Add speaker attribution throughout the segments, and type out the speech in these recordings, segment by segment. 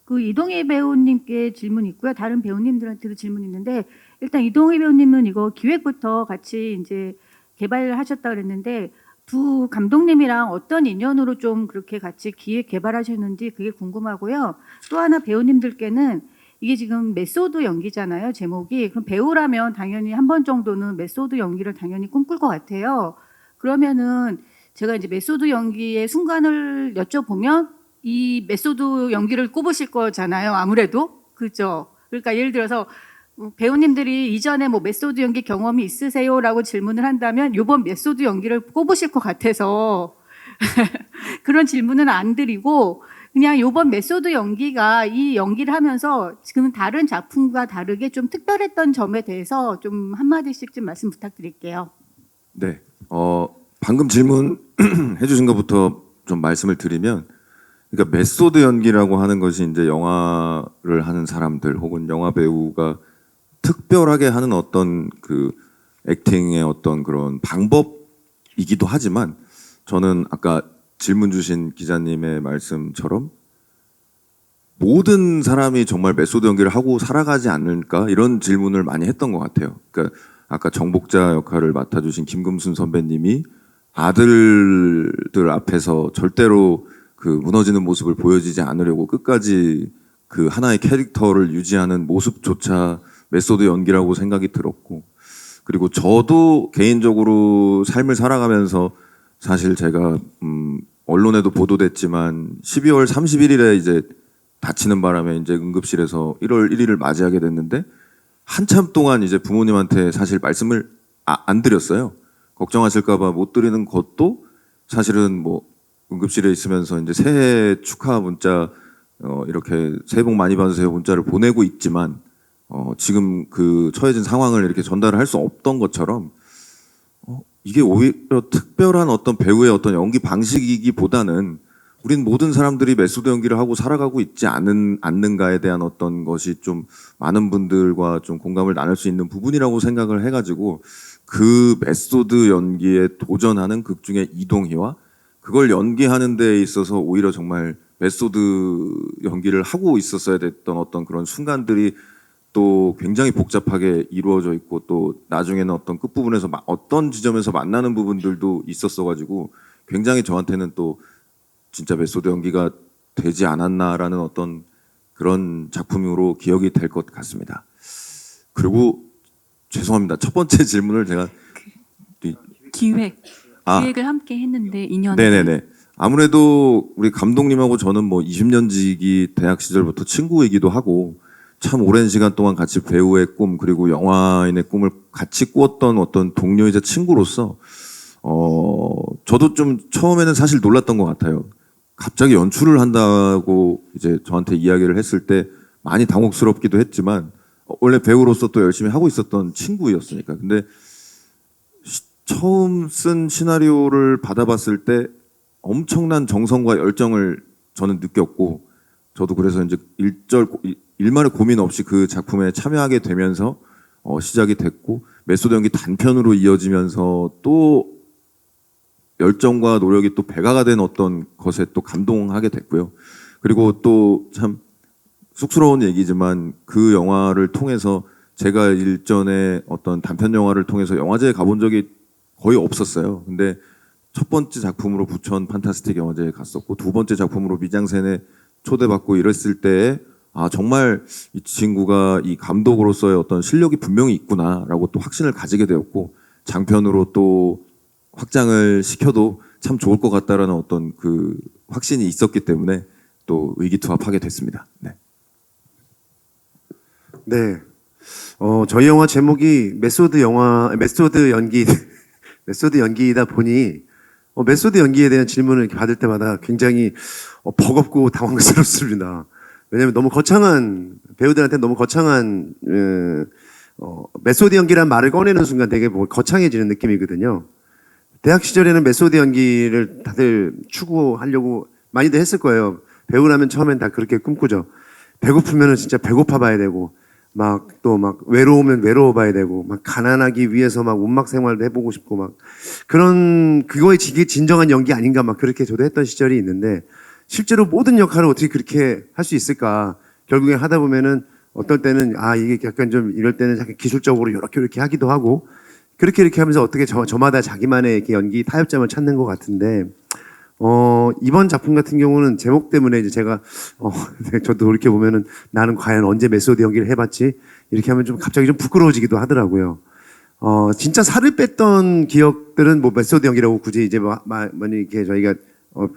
Speaker 1: 그 이동희 배우님께 질문 있고요. 다른 배우님들한테도 질문 있는데 일단 이동희 배우님은 이거 기획부터 같이 이제 개발을 하셨다 그랬는데 두 감독님이랑 어떤 인연으로 좀 그렇게 같이 기획 개발하셨는지 그게 궁금하고요. 또 하나 배우님들께는 이게 지금 메소드 연기잖아요. 제목이. 그럼 배우라면 당연히 한 번 정도는 메소드 연기를 당연히 꿈꿀 것 같아요. 그러면은 제가 이제 메소드 연기의 순간을 여쭤보면 이 메소드 연기를 꼽으실 거잖아요. 아무래도. 그죠? 그러니까 예를 들어서 배우님들이 이전에 뭐 메소드 연기 경험이 있으세요라고 질문을 한다면 이번 메소드 연기를 꼽으실 것 같아서 그런 질문은 안 드리고 그냥 이번 메소드 연기가 이 연기를 하면서 지금 다른 작품과 다르게 좀 특별했던 점에 대해서 좀 한마디씩 좀 말씀 부탁드릴게요.
Speaker 2: 네. 방금 질문 해주신 것부터 좀 말씀을 드리면, 그러니까 메소드 연기라고 하는 것이 이제 영화를 하는 사람들 혹은 영화 배우가 특별하게 하는 어떤 그 액팅의 어떤 그런 방법이기도 하지만, 저는 아까 질문 주신 기자님의 말씀처럼 모든 사람이 정말 메소드 연기를 하고 살아가지 않을까 이런 질문을 많이 했던 것 같아요. 그러니까 아까 정복자 역할을 맡아주신 김금순 선배님이 아들들 앞에서 절대로 그 무너지는 모습을 보여주지 않으려고 끝까지 그 하나의 캐릭터를 유지하는 모습조차 메소드 연기라고 생각이 들었고, 그리고 저도 개인적으로 삶을 살아가면서 사실 제가 언론에도 보도됐지만 12월 31일에 이제 다치는 바람에 이제 응급실에서 1월 1일을 맞이하게 됐는데 한참 동안 이제 부모님한테 사실 말씀을 안 드렸어요. 걱정하실까봐 못 드리는 것도 사실은 뭐 응급실에 있으면서 이제 새해 축하 문자 이렇게 새해 복 많이 받으세요 문자를 보내고 있지만 지금 그 처해진 상황을 이렇게 전달을 할 수 없던 것처럼 이게 오히려 특별한 어떤 배우의 어떤 연기 방식이기보다는 우린 모든 사람들이 메소드 연기를 하고 살아가고 있지 않는가에 대한 어떤 것이 좀 많은 분들과 좀 공감을 나눌 수 있는 부분이라고 생각을 해가지고 그 메소드 연기에 도전하는 극 중에 이동희와 그걸 연기하는 데 있어서 오히려 정말 메소드 연기를 하고 있었어야 됐던 어떤 그런 순간들이 또 굉장히 복잡하게 이루어져 있고 또 나중에는 어떤 끝부분에서 어떤 지점에서 만나는 부분들도 있었어가지고 굉장히 저한테는 또 진짜 메소드 연기가 되지 않았나라는 어떤 그런 작품으로 기억이 될 것 같습니다. 그리고 죄송합니다. 첫 번째 질문을 제가
Speaker 3: 기획을 함께 했는데 2년.
Speaker 2: 네네네. 아무래도 우리 감독님하고 저는 뭐 20년 지기 대학 시절부터 친구이기도 하고 참 오랜 시간 동안 같이 배우의 꿈 그리고 영화인의 꿈을 같이 꾸었던 어떤 동료이자 친구로서 저도 좀 처음에는 사실 놀랐던 것 같아요. 갑자기 연출을 한다고 이제 저한테 이야기를 했을 때 많이 당혹스럽기도 했지만 원래 배우로서 또 열심히 하고 있었던 친구였으니까. 근데 처음 쓴 시나리오를 받아봤을 때 엄청난 정성과 열정을 저는 느꼈고, 저도 그래서 이제 일말의 고민 없이 그 작품에 참여하게 되면서 시작이 됐고, 메소드 연기 단편으로 이어지면서 또 열정과 노력이 또 배가가 된 어떤 것에 또 감동하게 됐고요. 그리고 또 참 쑥스러운 얘기지만 그 영화를 통해서 제가 일전에 어떤 단편 영화를 통해서 영화제에 가본 적이 거의 없었어요. 근데 첫 번째 작품으로 부천 판타스틱 영화제에 갔었고 두 번째 작품으로 미장센에 초대받고 이랬을 때 정말 이 친구가 이 감독으로서의 어떤 실력이 분명히 있구나라고 또 확신을 가지게 되었고, 장편으로 또 확장을 시켜도 참 좋을 것 같다라는 어떤 그 확신이 있었기 때문에 또 의기투합하게 됐습니다. 네.
Speaker 4: 네. 저희 영화 제목이 메소드 연기, 메소드 연기이다 보니, 메소드 연기에 대한 질문을 이렇게 받을 때마다 굉장히 버겁고 당황스럽습니다. 왜냐하면 너무 거창한, 배우들한테 너무 거창한, 메소드 연기란 말을 꺼내는 순간 되게 뭐 거창해지는 느낌이거든요. 대학 시절에는 메소드 연기를 다들 추구하려고 많이들 했을 거예요. 배우라면 처음엔 다 그렇게 꿈꾸죠. 배고프면은 진짜 배고파 봐야 되고, 외로우면 외로워 봐야 되고, 가난하기 위해서 운막 생활도 해보고 싶고, 그거에 진정한 연기 아닌가 그렇게 저도 했던 시절이 있는데, 실제로 모든 역할을 어떻게 그렇게 할 수 있을까? 결국에 하다 보면은 어떨 때는 이게 약간 좀 이럴 때는 약간 기술적으로 이렇게 하기도 하고 그렇게 하면서 어떻게 저마다 자기만의 이렇게 연기 타협점을 찾는 것 같은데 이번 작품 같은 경우는 제목 때문에 이제 제가 저도 이렇게 보면은 나는 과연 언제 메소드 연기를 해봤지 이렇게 하면 좀 갑자기 좀 부끄러워지기도 하더라고요. 진짜 살을 뺐던 기억들은 뭐 메소드 연기라고 굳이 이제 많이 이렇게 저희가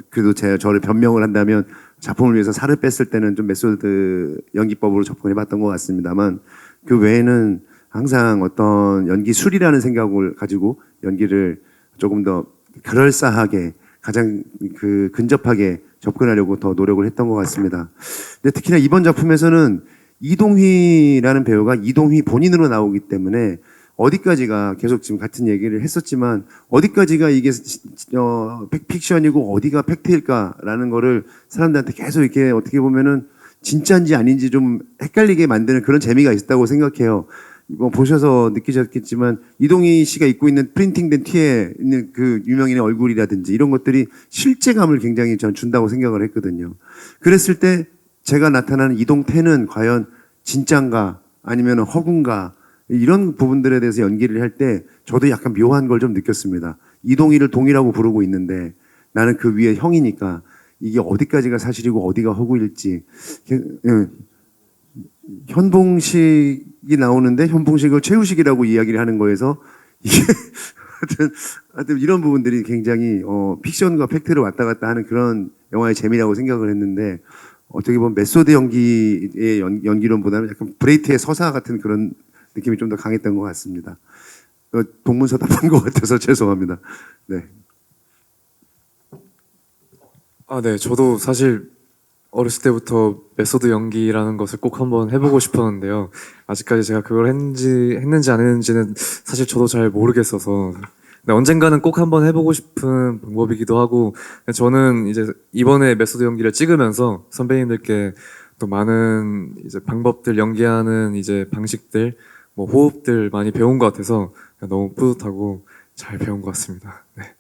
Speaker 4: 그래도 저를 변명을 한다면 작품을 위해서 살을 뺐을 때는 좀 메소드 연기법으로 접근해봤던 것 같습니다만 그 외에는 항상 어떤 연기술이라는 생각을 가지고 연기를 조금 더 그럴싸하게 가장 근접하게 접근하려고 더 노력을 했던 것 같습니다. 근데 특히나 이번 작품에서는 이동휘라는 배우가 이동휘 본인으로 나오기 때문에 어디까지가 계속 지금 같은 얘기를 했었지만 어디까지가 이게 픽션이고 어디가 팩트일까라는 거를 사람들한테 계속 이렇게 어떻게 보면은 진짜인지 아닌지 좀 헷갈리게 만드는 그런 재미가 있다고 생각해요. 뭐 보셔서 느끼셨겠지만 이동희 씨가 입고 있는 프린팅된 티에 있는 그 유명인의 얼굴이라든지 이런 것들이 실제감을 굉장히 전 준다고 생각을 했거든요. 그랬을 때 제가 나타나는 이동태는 과연 진짠가 아니면 허구인가 이런 부분들에 대해서 연기를 할 때 저도 약간 묘한 걸 좀 느꼈습니다. 이동희를 동이라고 부르고 있는데 나는 그 위에 형이니까 이게 어디까지가 사실이고 어디가 허구일지 현봉식이 나오는데 현봉식을 최우식이라고 이야기를 하는 거에서 이게 하여튼 이런 부분들이 굉장히 픽션과 팩트를 왔다 갔다 하는 그런 영화의 재미라고 생각을 했는데 어떻게 보면 메소드 연기의 연기론보다는 약간 브레이트의 서사 같은 그런 느낌이 좀 더 강했던 것 같습니다. 동문서답한 것 같아서 죄송합니다. 네.
Speaker 5: 네. 저도 사실 어렸을 때부터 메소드 연기라는 것을 꼭 한번 해보고 싶었는데요. 아직까지 제가 그걸 했는지 안 했는지는 사실 저도 잘 모르겠어서. 근데 언젠가는 꼭 한번 해보고 싶은 방법이기도 하고, 저는 이제 이번에 메소드 연기를 찍으면서 선배님들께 또 많은 이제 방법들, 연기하는 이제 방식들, 뭐 호흡들 많이 배운 것 같아서 너무 뿌듯하고 잘 배운 것 같습니다. 네.